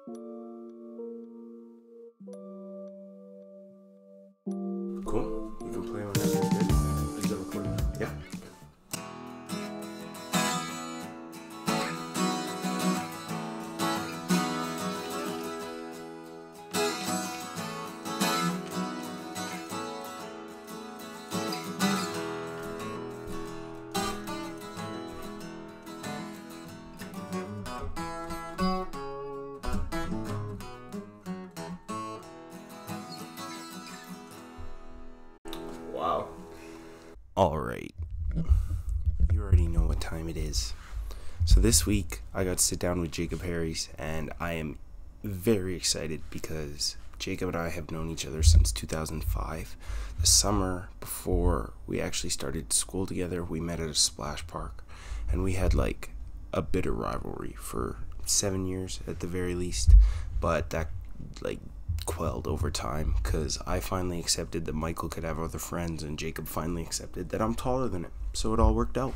Cool. You can play whenever you're good. Is it recording now? Yeah. Wow. All right. You already know what time it is. So this week, I got to sit down with Jacob Harries, and I am very excited because Jacob and I have known each other since 2005. The summer before we actually started school together, we met at a splash park, and we had like a bitter rivalry for 7 years at the very least, but that like quelled over time because I finally accepted that Michael could have other friends, and Jacob finally accepted that I'm taller than him, so it all worked out.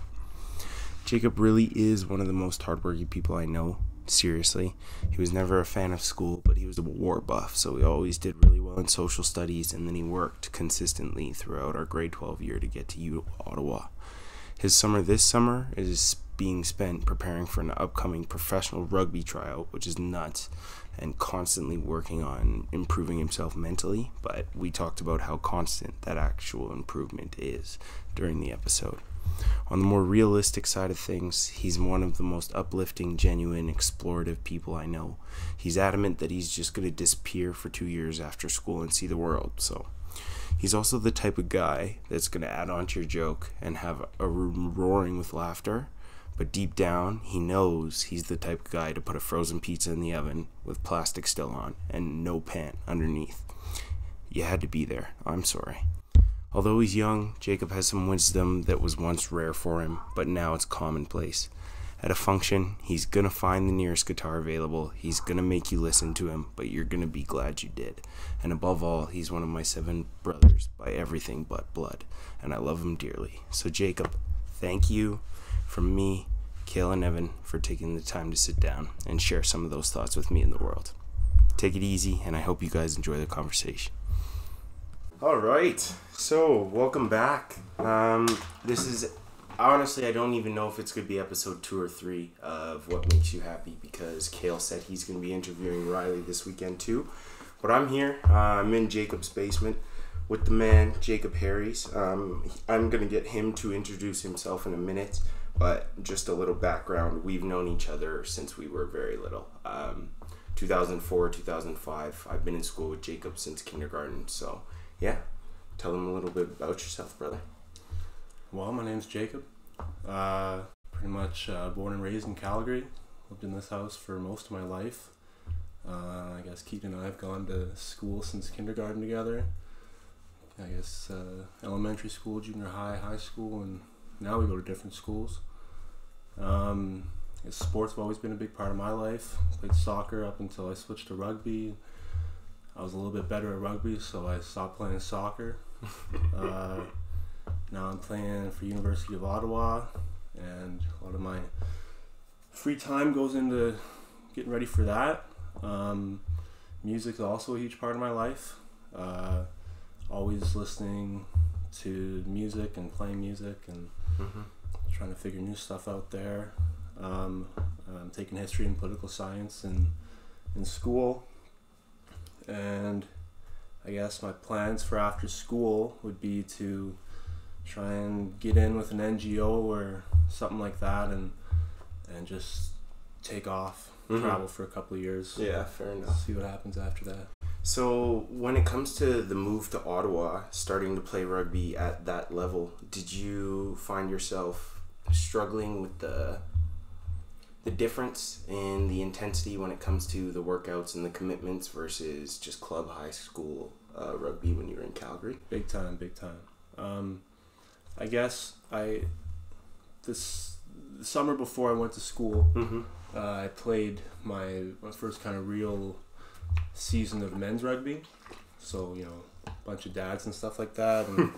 Jacob really is one of the most hardworking people I know. Seriously, he was never a fan of school, but he was a war buff, so he always did really well in social studies, and then he worked consistently throughout our grade 12 year to get to Ottawa. His summer this summer is being spent preparing for an upcoming professional rugby tryout, which is nuts, and constantly working on improving himself mentally, but we talked about how constant that actual improvement is during the episode. On the more realistic side of things, he's one of the most uplifting, genuine, explorative people I know. He's adamant that he's just going to disappear for 2 years after school and see the world, so he's also the type of guy that's going to add on to your joke and have a room roaring with laughter, but deep down, he knows he's the type of guy to put a frozen pizza in the oven with plastic still on and no pan underneath. You had to be there. I'm sorry. Although he's young, Jacob has some wisdom that was once rare for him, but now it's commonplace. At a function, he's gonna find the nearest guitar available, he's gonna make you listen to him, but you're gonna be glad you did. And above all, he's one of my 7 brothers by everything but blood, and I love him dearly. So Jacob, thank you from me, Cale and Evan, for taking the time to sit down and share some of those thoughts with me in the world. Take it easy, and I hope you guys enjoy the conversation. All right, so welcome back. This is, honestly, I don't even know if it's going to be episode 2 or 3 of What Makes You Happy, because Cale said he's going to be interviewing Riley this weekend too. But I'm here, I'm in Jacob's basement with the man, Jacob Harries. I'm going to get him to introduce himself in a minute, but just a little background. We've known each other since we were very little. 2004, 2005, I've been in school with Jacob since kindergarten, so yeah, tell them a little bit about yourself, brother. Well, my name's Jacob. Pretty much born and raised in Calgary. Lived in this house for most of my life. I guess Keaton and I have gone to school since kindergarten together. I guess elementary school, junior high, high school, and now we go to different schools. Sports have always been a big part of my life. Played soccer up until I switched to rugby. I was a little bit better at rugby, so I stopped playing soccer. Now I'm playing for University of Ottawa, and a lot of my free time goes into getting ready for that. Music is also a huge part of my life. Always listening to music and playing music and trying to figure new stuff out there. I'm taking history and political science in school. And I guess my plans for after school would be to try and get in with an NGO or something like that and just take off, travel for a couple of years. Yeah, fair enough. See what happens after that. So when it comes to the move to Ottawa, starting to play rugby at that level, did you find yourself struggling with the difference in the intensity when it comes to the workouts and the commitments versus just club high school rugby when you were in Calgary? Big time. I guess this summer before I went to school, I played my first kind of real season of men's rugby. So, a bunch of dads and stuff like that. And,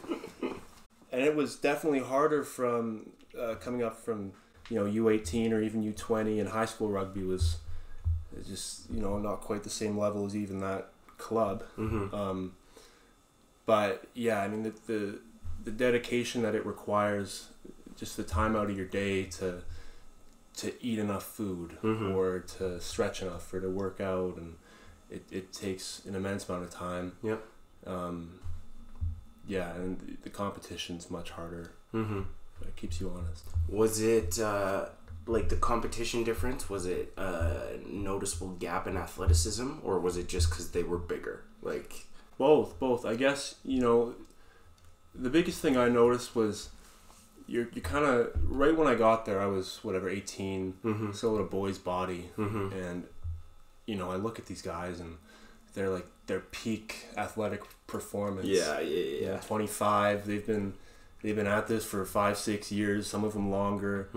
and it was definitely harder from coming up from U18 or even U20, and high school rugby was It's just, not quite the same level as even that club. But yeah, I mean, the dedication that it requires, just the time out of your day to eat enough food or to stretch enough or to work out, and it takes an immense amount of time. Yep. Yeah, and the competition's much harder. But it keeps you honest. Was it like the competition difference? Was it a noticeable gap in athleticism, or was it just because they were bigger? Like both. I guess the biggest thing I noticed was you're kind of right when I got there. I was 18, still in a boy's body, and I look at these guys and they're like their peak athletic performance. Yeah. 25. They've been at this for 5-6 years. Some of them longer.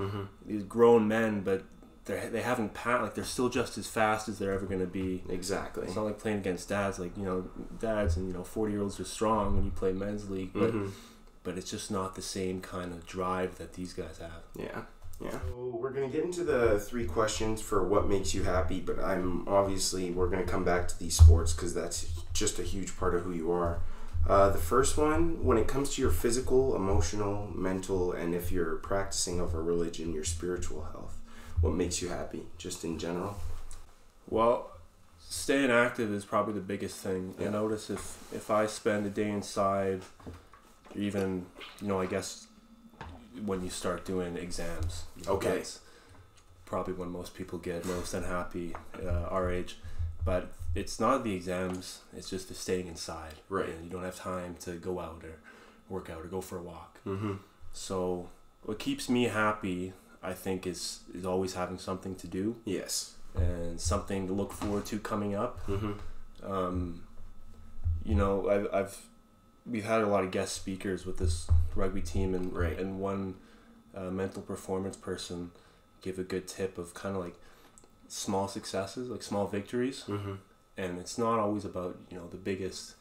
These grown men, but they haven't they're still just as fast as they're ever going to be. Exactly. It's not like playing against dads. Like dads and 40-year-olds are strong when you play men's league, but it's just not the same kind of drive that these guys have. Yeah. So we're going to get into the 3 questions for what makes you happy, but we're going to come back to these sports because that's just a huge part of who you are. The first one, when it comes to your physical, emotional, mental, and if you're practicing of a religion, your spiritual health, what makes you happy, just in general? Well, staying active is probably the biggest thing. Yeah. I notice if I spend a day inside, or even, I guess when you start doing exams. Okay. That's probably when most people get most unhappy our age. But it's not the exams, it's just the staying inside. Right. And you don't have time to go out or work out or go for a walk. So what keeps me happy, I think, is always having something to do. Yes. And something to look forward to coming up. We've had a lot of guest speakers with this rugby team, and one mental performance person gave a good tip of kind of like small successes, like small victories. And it's not always about the biggest,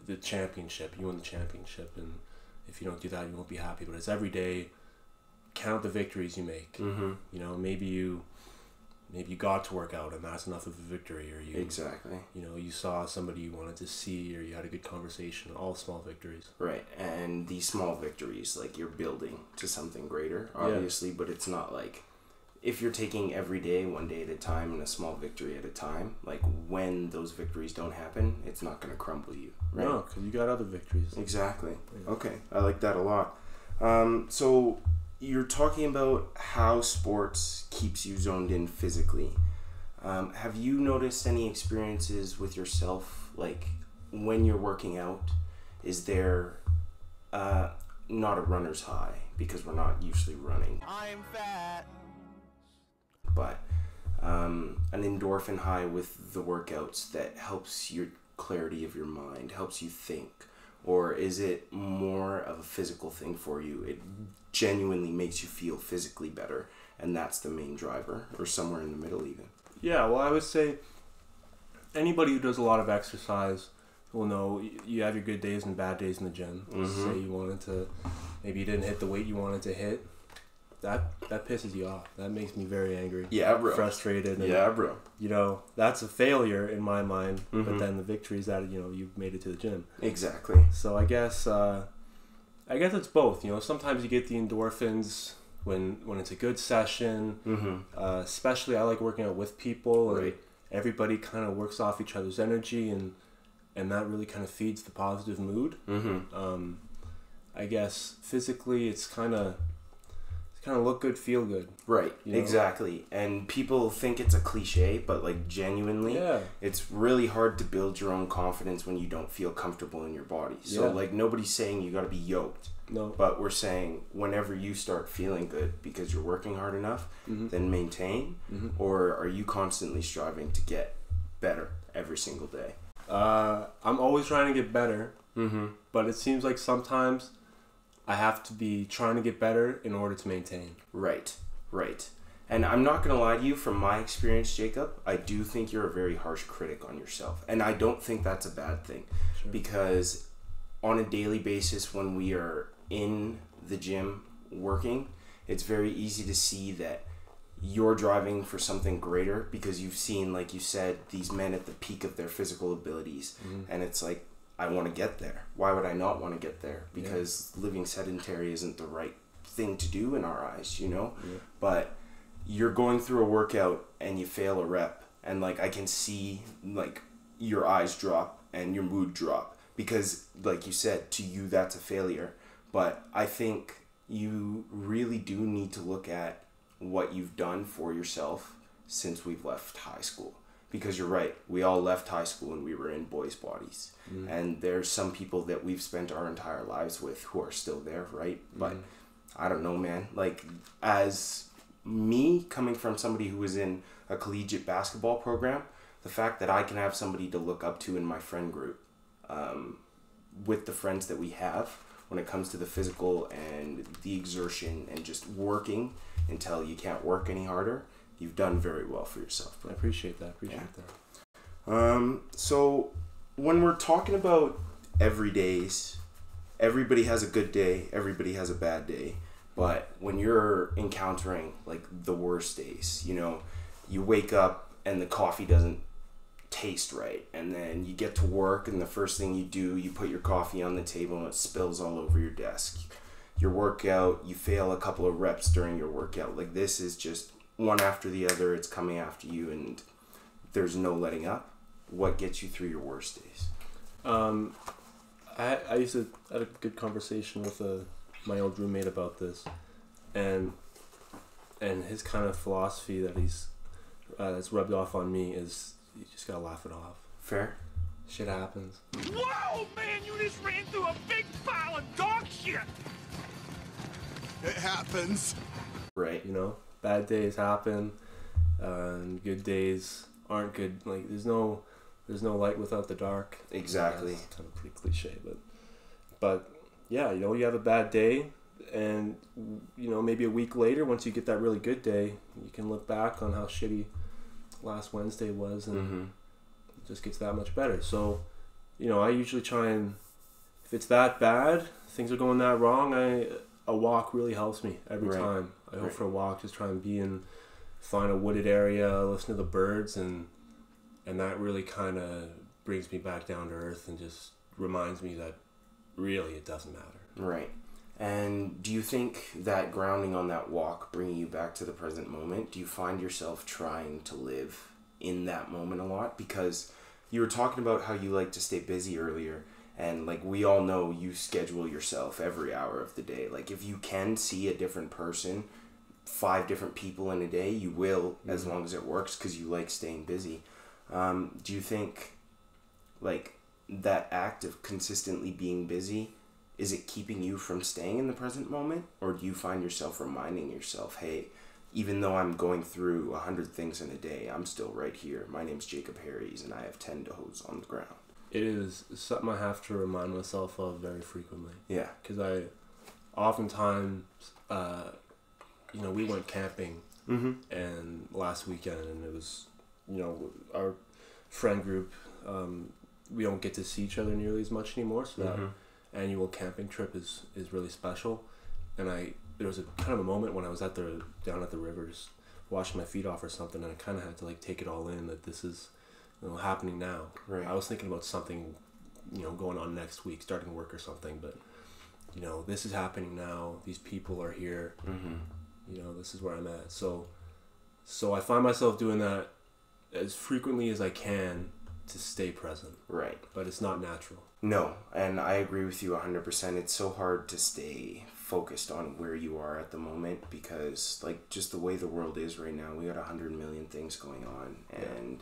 the championship. You win the championship, and if you don't do that, you won't be happy. But it's every day. Count the victories you make. Maybe you got to work out and that's enough of a victory, or you saw somebody you wanted to see, or you had a good conversation. All small victories. Right. And these small victories, like, you're building to something greater, obviously, but it's not like if you're taking every day, one day at a time, and a small victory at a time, like, when those victories don't happen, it's not going to crumble you, right? No, because you got other victories. Exactly. Yeah. Okay. I like that a lot. So you're talking about how sports keeps you zoned in physically. Have you noticed any experiences with yourself, like when you're working out, is there not a runner's high, because we're not usually running, I'm fat, but an endorphin high with the workouts that helps your clarity of your mind, helps you think? Or is it more of a physical thing for you? It genuinely makes you feel physically better, and that's the main driver, or somewhere in the middle even? Yeah, well, I would say anybody who does a lot of exercise will know you have your good days and bad days in the gym. Say maybe you didn't hit the weight you wanted to hit. That pisses you off. That makes me very angry. Yeah, bro. Frustrated. And, yeah, bro. That's a failure in my mind. But then the victory is that you've made it to the gym. Exactly. So I guess it's both. Sometimes you get the endorphins when it's a good session. Especially I like working out with people, and everybody kind of works off each other's energy, and that really kind of feeds the positive mood. I guess physically it's kind of look good, feel good. Right, exactly. And people think it's a cliche, but like genuinely, it's really hard to build your own confidence when you don't feel comfortable in your body. So like nobody's saying you got to be yoked. No. But we're saying whenever you start feeling good because you're working hard enough, then maintain. Or are you constantly striving to get better every single day? I'm always trying to get better. But it seems like sometimes I have to be trying to get better in order to maintain. Right. And I'm not going to lie to you, from my experience, Jacob, I do think you're a very harsh critic on yourself. And I don't think that's a bad thing. Sure. Because on a daily basis, when we are in the gym working, it's very easy to see that you're driving for something greater because you've seen, like you said, these men at the peak of their physical abilities, and it's like, I want to get there. Why would I not want to get there? Because living sedentary isn't the right thing to do in our eyes, you know? Yeah. But you're going through a workout and you fail a rep, and like I can see like your eyes drop and your mood drop because, like you said, to you that's a failure. But I think you really do need to look at what you've done for yourself since we've left high school, because you're right, we all left high school and we were in boys' bodies, and there's some people that we've spent our entire lives with who are still there, right? But I don't know, man, like, as me coming from somebody who was in a collegiate basketball program, the fact that I can have somebody to look up to in my friend group, with the friends that we have, when it comes to the physical and the exertion and just working until you can't work any harder, you've done very well for yourself, bro. I appreciate that. So when we're talking about everydays, everybody has a good day, everybody has a bad day. But when you're encountering like the worst days, you know, you wake up and the coffee doesn't taste right, and then you get to work and the first thing you do, you put your coffee on the table and it spills all over your desk. Your workout, you fail a couple of reps during your workout. Like, this is just one after the other, it's coming after you, and there's no letting up. What gets you through your worst days? I used to had a good conversation with my old roommate about this, and his kind of philosophy that he's that's rubbed off on me is you just gotta laugh it off. Fair. Shit happens. Whoa, man! You just ran through a big pile of dog shit. It happens. Right. You know, bad days happen, and good days aren't good. Like, there's no light without the dark. Exactly. That's kind of pretty cliche, but yeah, you know, you have a bad day, and you know, maybe a week later, once you get that really good day, you can look back on how shitty last Wednesday was, and it just gets that much better. So, you know, I usually try and, if it's that bad, things are going that wrong, a walk really helps me every time. I go for a walk, just try and find a wooded area, listen to the birds, and that really kind of brings me back down to earth and just reminds me that really it doesn't matter. Right. And do you think that grounding on that walk, bringing you back to the present moment, do you find yourself trying to live in that moment a lot? Because you were talking about how you like to stay busy earlier, and like we all know, you schedule yourself every hour of the day. Like, if you can see a different person, 5 different people in a day, you will, as long as it works, because you like staying busy. Do you think like that act of consistently being busy, is it keeping you from staying in the present moment? Or do you find yourself reminding yourself, hey, even though I'm going through 100 things in a day, I'm still right here. My name's Jacob Harries, and I have 10 toes on the ground. It is something I have to remind myself of very frequently. Yeah. Because I oftentimes, you know, we went camping and last weekend, and it was, you know, our friend group, we don't get to see each other nearly as much anymore, so that annual camping trip is really special. And there was a kind of a moment when I was down at the river just washing my feet off or something, and I kind of had to like take it all in that this is, you know, happening now. Right. I was thinking about something, you know, going on next week, starting work or something, but you know, this is happening now. These people are here. You know, this is where I'm at. So I find myself doing that as frequently as I can to stay present. Right. But it's not natural. No, and I agree with you 100%. It's so hard to stay focused on where you are at the moment, because like just the way the world is right now, we got 100 million things going on, and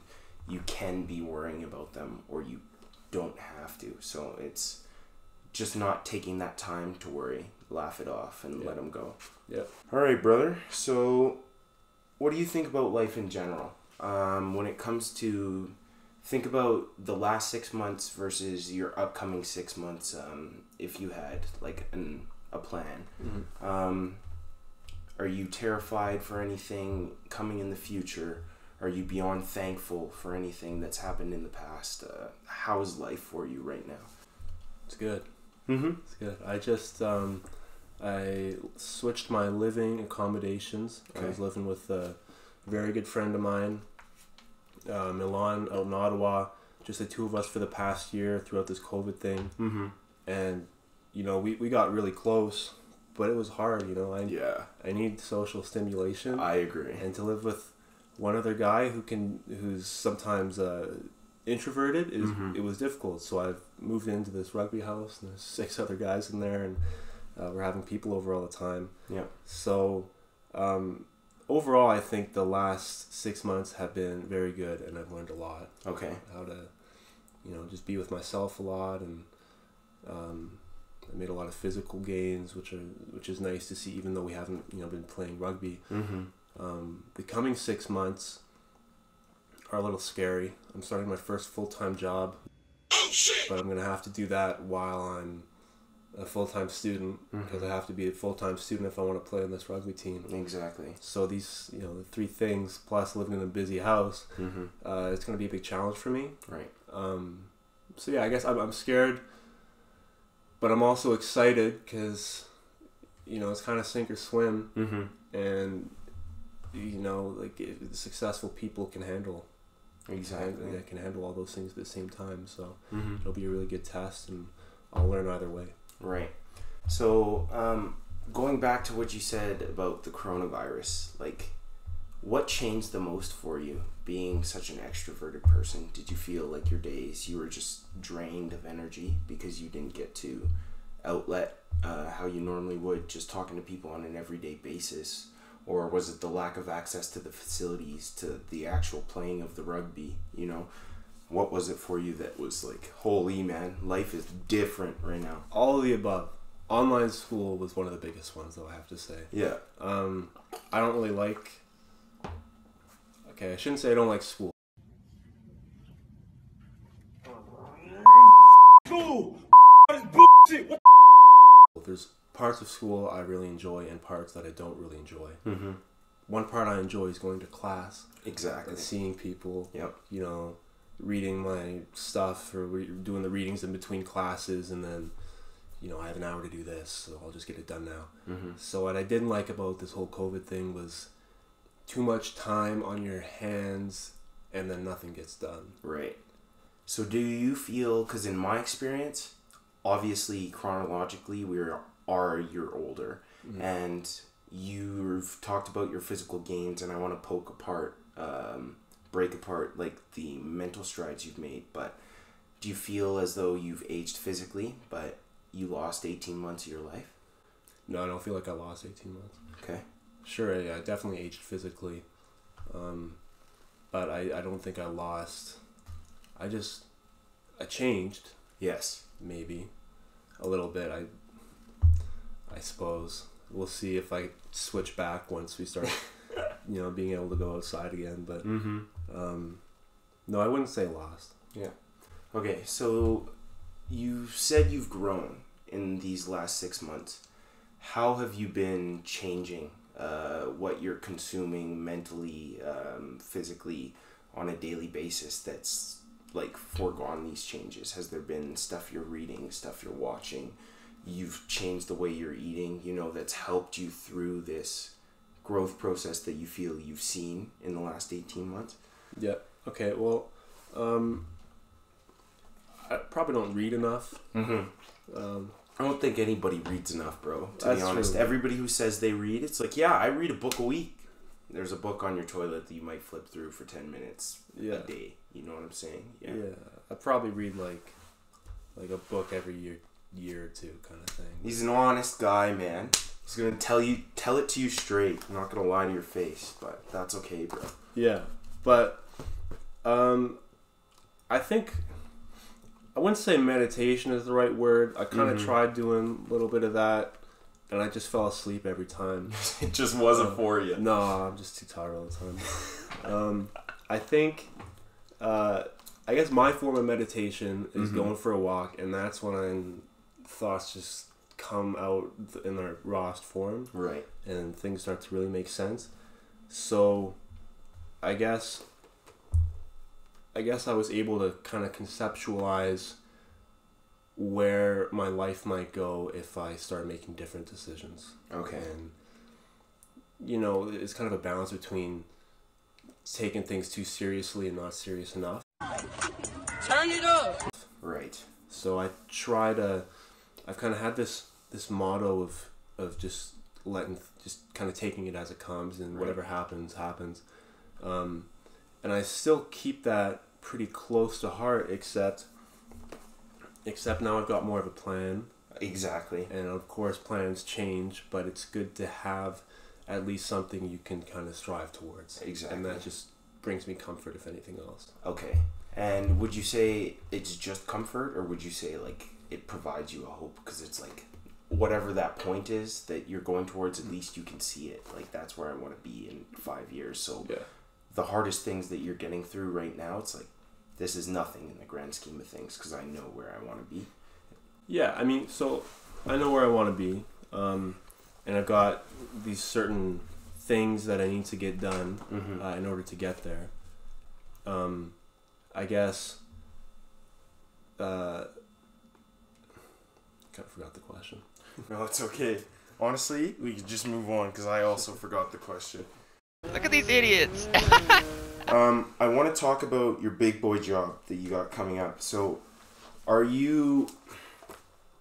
you can be worrying about them or you don't have to. So it's just not taking that time to worry, laugh it off, and let them go. Yeah. All right, brother. So what do you think about life in general? When it comes to, think about the last 6 months versus your upcoming 6 months, if you had like a plan. Are you terrified for anything coming in the future? Are you beyond thankful for anything that's happened in the past? How's life for you right now? It's good. It's good. I just I switched my living accommodations. Okay. I was living with very good friend of mine, Milan, out in Ottawa. Just the two of us for the past year throughout this COVID thing. Mm-hmm. And, you know, we got really close, but it was hard, you know. I need social stimulation. I agree. And to live with one other guy who's sometimes introverted, it was difficult. So I've moved into this rugby house, and there's 6 other guys in there, and we're having people over all the time. Yeah. So overall, I think the last 6 months have been very good, and I've learned a lot. Okay. How to, you know, just be with myself a lot, and I made a lot of physical gains, which is nice to see, even though we haven't, you know, been playing rugby. Mm-hmm. The coming 6 months are a little scary. I'm starting my first full-time job, but I'm gonna have to do that while I'm a full-time student, because I have to be a full-time student if I want to play on this rugby team. Exactly. So these, you know, the 3 things plus living in a busy house, it's gonna be a big challenge for me. Right. So yeah, I guess I'm scared, but I'm also excited because, you know, it's kind of sink or swim, and you know, like successful people can handle. Exactly. They can handle all those things at the same time. So it'll be a really good test, and I'll learn either way. Right. So going back to what you said about the coronavirus, like, what changed the most for you being such an extroverted person? Did you feel like your days you were just drained of energy because you didn't get to outlet how you normally would, just talking to people on an everyday basis? Or was it the lack of access to the facilities, to the actual playing of the rugby? You know, what was it for you that was like, holy man, life is different right now? All of the above. Online school was one of the biggest ones, though, I have to say. Yeah. I don't really like... Okay, I shouldn't say I don't like school. School! Bullshit! There's parts of school I really enjoy and parts that I don't really enjoy. Mm-hmm. One part I enjoy is going to class. Exactly. And seeing people. Yep. You know, reading my stuff, or doing the readings in between classes, and then, you know, I have an hour to do this, so I'll just get it done now. So what I didn't like about this whole COVID thing was too much time on your hands, and then nothing gets done. Right. So do you feel, because in my experience, obviously chronologically we are a year older, and you've talked about your physical gains, and I want to break apart like the mental strides you've made, but do you feel as though you've aged physically, but you lost 18 months of your life? No, I don't feel like I lost 18 months. Okay. Sure, I definitely aged physically, but I don't think I lost. I changed. Yes. Maybe a little bit. I suppose we'll see if I switch back once we start, you know, being able to go outside again. But no, I wouldn't say lost. Yeah. Okay, so you said you've grown in these last 6 months. How have you been changing what you're consuming mentally, physically on a daily basis that's like foregone these changes? Has there been stuff you're reading, stuff you're watching? You've changed the way you're eating, you know, that's helped you through this growth process that you feel you've seen in the last 18 months? Yeah. Okay, well, I probably don't read enough. I don't think anybody reads enough, bro, to be honest. True. Everybody who says they read, it's like, yeah, I read a book a week. There's a book on your toilet that you might flip through for 10 minutes a day. You know what I'm saying? Yeah. I probably read like a book every year or two, kind of thing. He's an honest guy, man. He's gonna tell it to you straight. I'm not gonna lie to your face, but that's okay, bro. Yeah, but I think I wouldn't say meditation is the right word. I kind of tried doing a little bit of that, and I just fell asleep every time. It just wasn't for you. No, I'm just too tired all the time. I think, I guess my form of meditation is going for a walk, and that's when thoughts just come out in their rawest form. Right. And things start to really make sense. So, I guess I was able to kind of conceptualize where my life might go if I start making different decisions. Okay. And, you know, it's kind of a balance between taking things too seriously and not serious enough. Turn it up. Right. So I've kind of had this motto of just kind of taking it as it comes, and whatever happens. And I still keep that pretty close to heart, except now I've got more of a plan. Exactly. And of course plans change, but it's good to have at least something you can kind of strive towards. Exactly. And that just brings me comfort, if anything else. Okay. And would you say it's just comfort, or would you say like it provides you a hope? Because it's like whatever that point is that you're going towards, at least you can see it. Like, that's where I want to be in 5 years. So yeah. The hardest things that you're getting through right now, it's like, this is nothing in the grand scheme of things, because I know where I want to be. Yeah, I mean, so I know where I want to be, and I've got these certain things that I need to get done in order to get there. I guess kind of forgot the question. No, it's okay. Honestly, we could just move on, because I also forgot the question. Look at these idiots. I want to talk about your big boy job that you got coming up. So, are you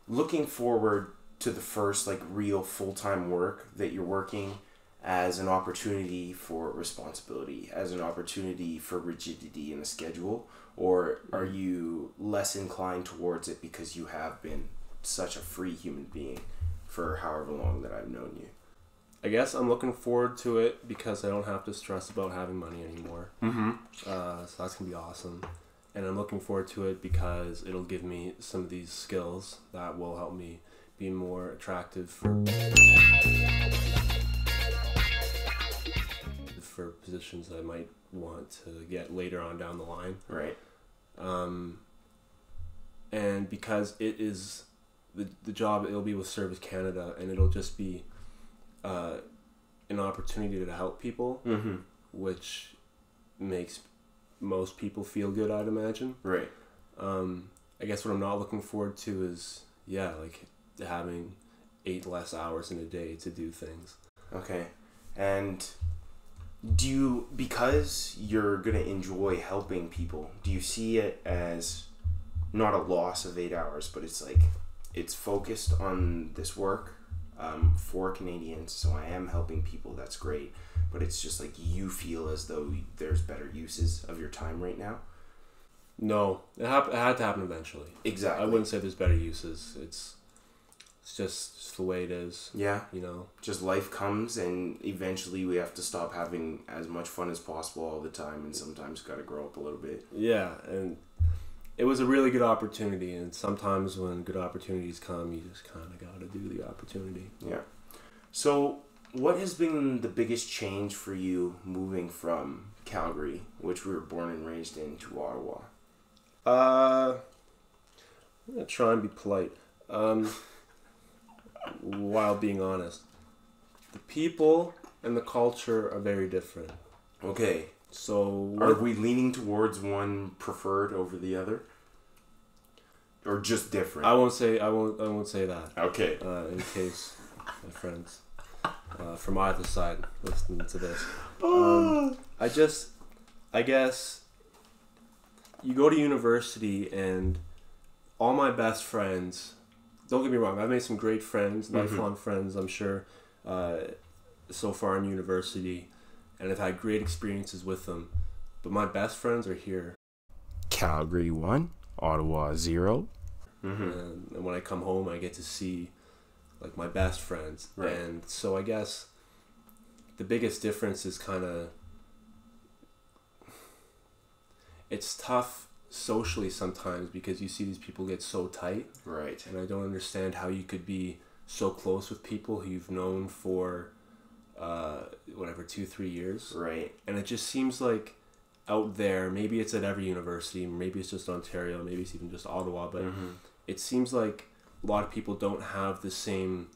looking forward to the first like real full-time work that you're working as an opportunity for responsibility, as an opportunity for rigidity in a schedule, or are you less inclined towards it because you have been such a free human being for however long that I've known you? I guess I'm looking forward to it because I don't have to stress about having money anymore. So that's going to be awesome. And I'm looking forward to it because it'll give me some of these skills that will help me be more attractive for positions that I might want to get later on down the line. Right. And because it is the job, it'll be with Service Canada, and it'll just be an opportunity to help people, which makes most people feel good, I'd imagine. Right. I guess what I'm not looking forward to is, like having 8 less hours in a day to do things. Okay. And do you, because you're going to enjoy helping people, do you see it as not a loss of 8 hours, but it's like, it's focused on this work for Canadians, so I am helping people, that's great, but it's just like you feel as though there's better uses of your time right now? No, it had to happen eventually. Exactly. I wouldn't say there's better uses. It's just the way it is. Yeah. You know? Just life comes, and eventually we have to stop having as much fun as possible all the time, and sometimes got to grow up a little bit. Yeah, and it was a really good opportunity, and sometimes when good opportunities come, you just kind of got to do the opportunity. Yeah. So, what has been the biggest change for you moving from Calgary, which we were born and raised in, to Ottawa? I'm going to try and be polite. While being honest. The people and the culture are very different. Okay. So are we leaning towards one preferred over the other, or just different? I won't say that. Okay. In case my friends from either side listening to this, I guess you go to university, and all my best friends. Don't get me wrong. I've made some great friends, lifelong friends. I'm sure so far in university. And I've had great experiences with them. But my best friends are here. Calgary 1, Ottawa 0. And when I come home, I get to see like my best friends. Right. And so I guess the biggest difference is kind of... It's tough socially sometimes because you see these people get so tight. Right. And I don't understand how you could be so close with people who you've known for... 2-3 years, right? And it just seems like out there, maybe it's at every university, maybe it's just Ontario, maybe it's even just Ottawa, but it seems like a lot of people don't have the same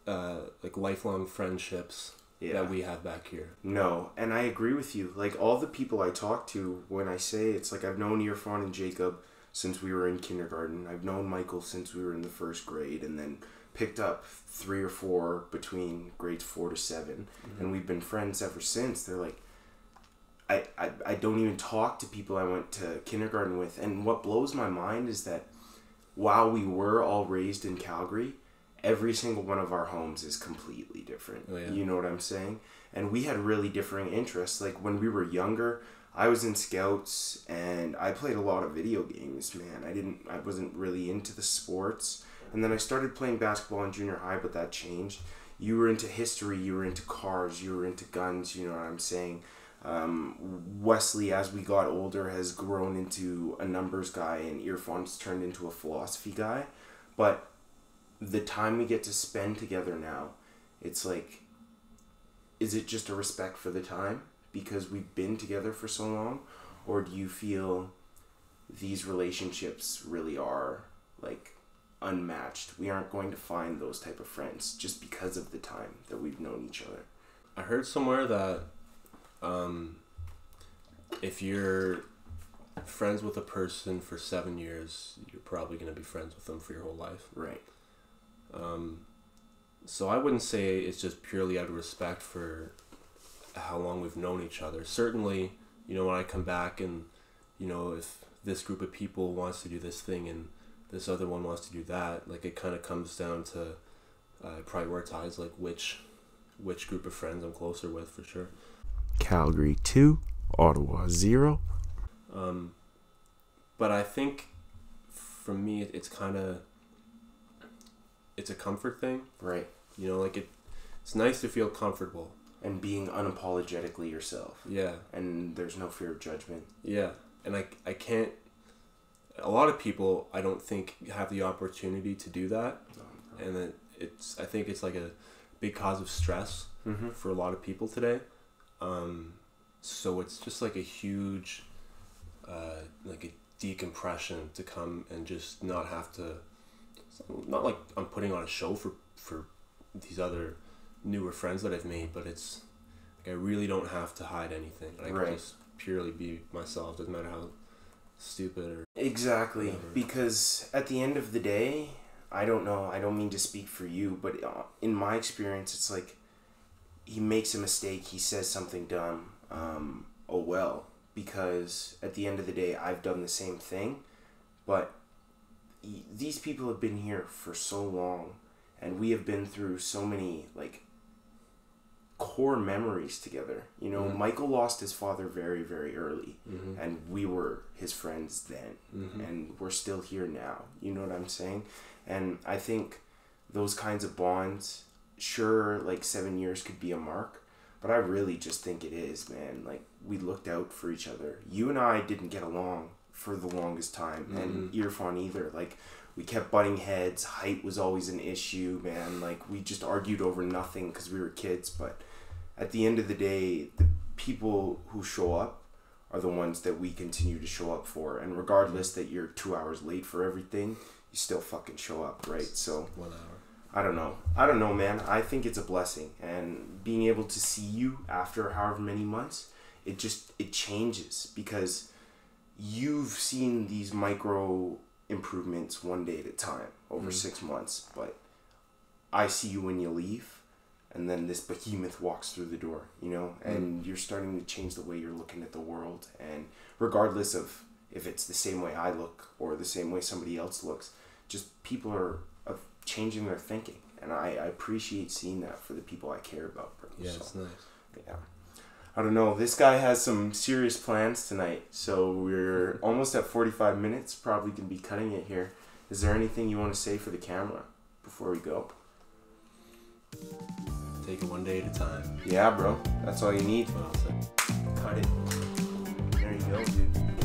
like lifelong friendships that we have back here. No, and I agree with you. Like, all the people I talk to, when I say it's like, I've known Irfan and Jacob since we were in kindergarten, I've known Michael since we were in the first grade, and then picked up 3 or 4 between grades 4 to 7, and we've been friends ever since. They're like, I don't even talk to people I went to kindergarten with. And what blows my mind is that while we were all raised in Calgary, every single one of our homes is completely different. Oh, yeah. You know what I'm saying? And we had really differing interests. Like when we were younger, I was in Scouts and I played a lot of video games, man. I wasn't really into the sports. And then I started playing basketball in junior high, but that changed. You were into history, you were into cars, you were into guns, you know what I'm saying? Wesley, as we got older, has grown into a numbers guy, and Irfan's turned into a philosophy guy. But the time we get to spend together now, it's like, is it just a respect for the time because we've been together for so long? Or do you feel these relationships really are like unmatched? We aren't going to find those type of friends just because of the time that we've known each other. I heard somewhere that if you're friends with a person for 7 years, you're probably going to be friends with them for your whole life. Right. So I wouldn't say it's just purely out of respect for how long we've known each other. Certainly, you know, when I come back and, you know, if this group of people wants to do this thing and this other one wants to do that, like it kind of comes down to prioritize like which group of friends I'm closer with, for sure. Calgary 2, Ottawa 0. But I think for me, it's a comfort thing. Right. You know, like it's nice to feel comfortable. And being unapologetically yourself. Yeah. And there's no fear of judgment. Yeah. And I can't, a lot of people I don't think have the opportunity to do that. No. And then I think it's like a big cause of stress for a lot of people today. So it's just like a huge, like a decompression to come and just not have to, not like I'm putting on a show for these other newer friends that I've made, but it's like I really don't have to hide anything. I can just purely be myself, doesn't matter how stupid or exactly whatever. Because at the end of the day, I don't know, I don't mean to speak for you, but in my experience, it's like he makes a mistake, he says something dumb, oh well, because at the end of the day, I've done the same thing, but these people have been here for so long, and we have been through so many like core memories together. You know, Michael lost his father very, very early, and we were his friends then, and we're still here now. You know what I'm saying? And I think those kinds of bonds, sure, like 7 years could be a mark, but I really just think it is, man. Like, we looked out for each other. You and I didn't get along for the longest time, and Irfan either. Like, we kept butting heads. Height was always an issue, man. Like, we just argued over nothing because we were kids. But at the end of the day, the people who show up are the ones that we continue to show up for. And regardless that you're 2 hours late for everything, you still fucking show up, right? So 1 hour. I don't know, man. I think it's a blessing. And being able to see you after however many months, it changes, because you've seen these micro improvements one day at a time over 6 months, but I see you when you leave, and then this behemoth walks through the door, you know, and you're starting to change the way you're looking at the world. And regardless of if it's the same way I look or the same way somebody else looks, just people are changing their thinking, and I appreciate seeing that for the people I care about, bro. Yeah, so, it's nice. Yeah. I don't know. This guy has some serious plans tonight, so we're almost at 45 minutes. Probably going to be cutting it here. Is there anything you want to say for the camera before we go? Take it one day at a time. Yeah, bro. That's all you need. Well said. Cut it. There you go, dude.